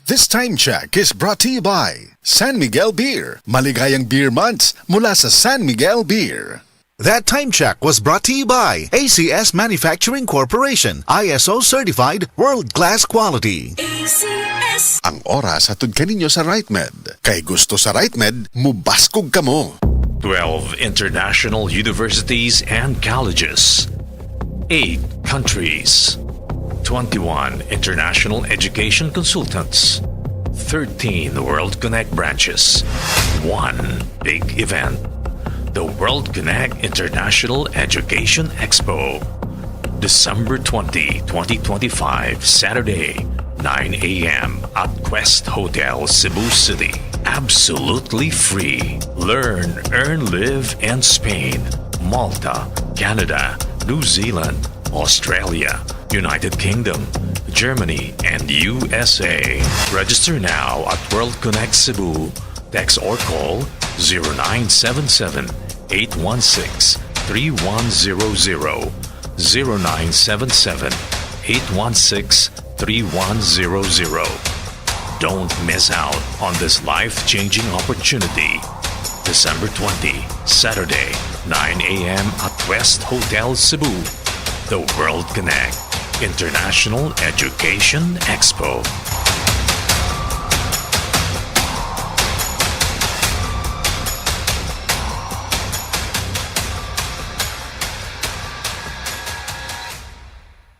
This time check is brought to you by San Miguel Beer. Maligayang beer months mula sa San Miguel Beer. That time check was brought to you by ACS Manufacturing Corporation, ISO certified world-class quality. ACS. Ang oras hatod kaninyo sa RightMed. Kay gusto sa RightMed, mubaskog kamo. 12 international universities and colleges, 8 countries, 21 international education consultants, 13 World Connect branches, 1 big event, the World Connect International Education Expo, December 20, 2025, Saturday, 9 a.m. at Quest Hotel, Cebu City. Absolutely free. Learn, earn, live in Spain, Malta, Canada, New Zealand, Australia, United Kingdom, Germany, and USA. Register now at World Connect Cebu. Text or call 0977-816-3100, 0977-816-3100. Don't miss out on this life-changing opportunity. December 20, Saturday, 9 a.m. at West Hotel Cebu. The World Connect International Education Expo.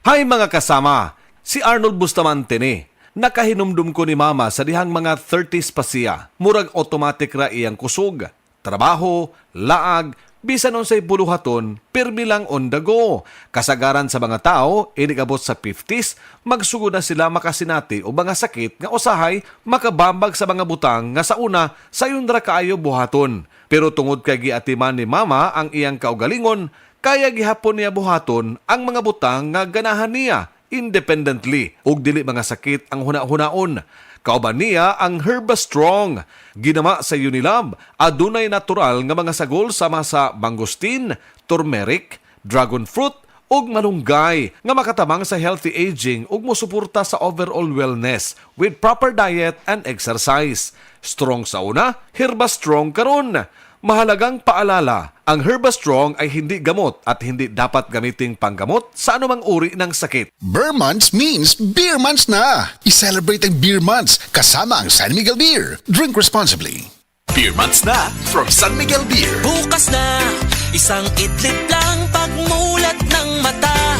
Hi mga kasama! Si Arnold Bustamante ni. Nakahinumdum ko ni mama sa dihang mga 30s pa siya. Murag automatic ra iyang kusog. Trabaho, laag, bisan unsay buluhaton, pirmi lang on the go. Kasagaran sa mga tao, inigabot sa 50s, magsugod na sila makasinati o mga sakit nga usahay makabambag sa mga butang nga sa una sayon ra kaayo buhaton. Pero tungod kay giatiman ni mama ang iyang kaugalingon, kaya gihapon niya buhaton ang mga butang nga ganahan niya independently ug dili mga sakit ang huna-hunaon. Kauban niya ang Herba Strong. Ginama sa Unilab, adunay natural nga mga sagol sama sa mangosteen, turmeric, dragon fruit ug malunggay nga makatabang sa healthy aging ug mosuporta sa overall wellness with proper diet and exercise. Strong sa una, Herba Strong karon. Mahalagang paalala, ang Herba Strong ay hindi gamot at hindi dapat gamiting panggamot sa anumang uri ng sakit. Beer months means beer months na. I-celebrate ang beer months kasama ang San Miguel Beer. Drink responsibly. Beer months na from San Miguel Beer. Bukas na, isang idlip lang pagmulat ng mata.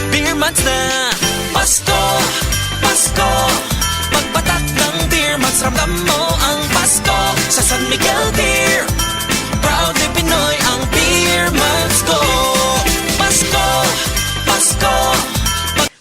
Beer months na, Pasko, Pasko. Pagpatak ng beer months, ramdam mo ang Pasko sa San Miguel Beer. Proudly Pinoy ang beer months ko. Pasko, Pasko.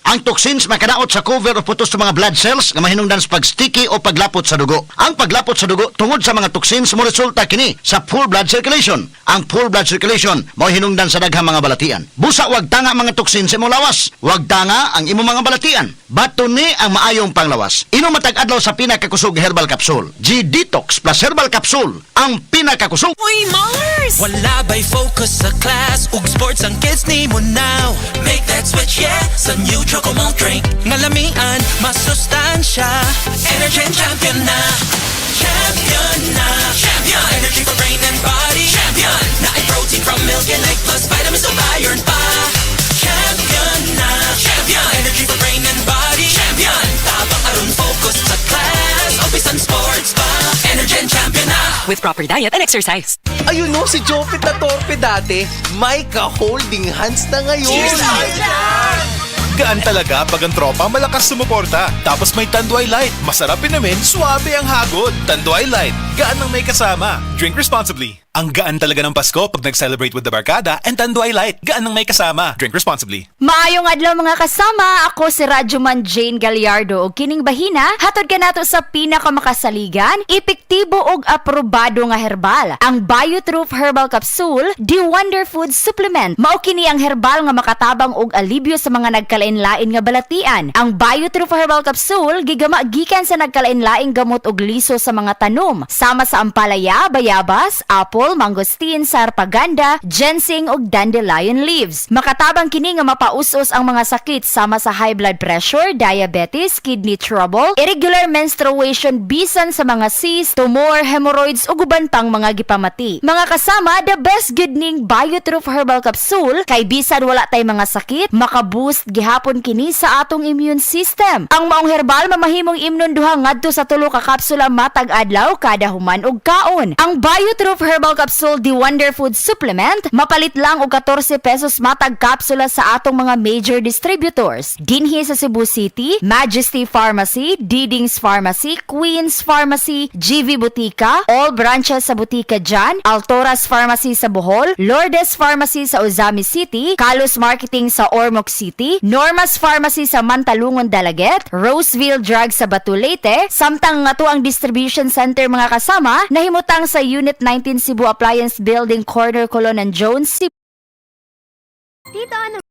Ang toxins makadaot sa cover o putos sa mga blood cells nga mahinungdan sa pagsticky o paglapot sa dugo. Ang paglapot sa dugo tungod sa mga toxins mo resulta kini sa full blood circulation. Ang full blood circulation mao hinungdan sa daghang mga balatian. Busa wag tanga mga toxins sa imong lawas. Wag tanga ang imong mga balatian. Bato ni ang maayong panglawas. Inom matag adlaw sa pinakakusog herbal capsule. G-Detox plus herbal capsule ang pinakakusog. Uy, Mars! Wala ba'y focus sa class ug sports ang kids ni mo now. Make that switch, yeah, sa new Choco Malt drink. Ngalamian, mas sustansya. Energy champion na. Champion na. Champion. Energy for brain and body. Champion. Na ay protein from milk and egg plus vitamins of iron pa. Champion na. Champion. Energy for brain and body. Champion. Tabang aron focus sa class. Opisan sports pa. Energy champion na. With proper diet and exercise. Ayun no, si Jopit na torpe dati, may ka-holding hands na ngayon. Cheers, Gaan talaga pag ang tropa malakas sumuporta. Tapos may Tanduay Light. Masarap inumin, suabe ang hagod. Tanduay Light. Gaan ng may kasama. Drink responsibly. Ang gaan talaga ng Pasko pag nag-celebrate with the barkada and Tanduay Light. Gaan ng may kasama. Drink responsibly. Maayong adlaw mga kasama, ako si Radyoman Jane Gallardo ug kining bahina hatod ka nato sa pinakamakasaligan, epektibo ug aprobado nga herbal, ang Biotruth Herbal Capsule, The Wonder Food Supplement. Mao kini ang herbal nga makatabang og alibyo sa mga nagkalain nagkalain-lain nga balatian. Ang BioTruth Herbal Capsule gigama gikan sa nagkalain-laing gamot og liso sa mga tanom, sama sa ampalaya, bayabas, apple, mangosteen, sarpaganda, ginseng ug dandelion leaves. Makatabang kini nga mapausos ang mga sakit sama sa high blood pressure, diabetes, kidney trouble, irregular menstruation bisan sa mga cyst, tumor, hemorrhoids ug uban pang mga gipamati. Mga kasama, the best good ning BioTruth Herbal Capsule kay bisan wala tay mga sakit, maka-boost gihapon kini sa atong immune system. Ang maong herbal mamahimong imnon duha ngadto sa 3 ka kapsula matag adlaw kada human ug kaon. Ang BioTruth Herbal Capsule The Wonder Food Supplement mapalit lang og 14 pesos matag kapsula sa atong mga major distributors. Dinhi sa Cebu City, Majesty Pharmacy, Diding's Pharmacy, Queen's Pharmacy, GV Butika, all branches sa Butika Jan, Altoras Pharmacy sa Bohol, Lourdes Pharmacy sa Ozami City, Kalos Marketing sa Ormoc City, Normas Pharmacy sa Mantalungon Dalaget, Roseville Drug sa Batu Leyte, samtang nga to ang distribution center mga kasama nahimutang sa Unit 19 Cebu Appliance Building Corner Colonan Jones, Cebu. Tito, ano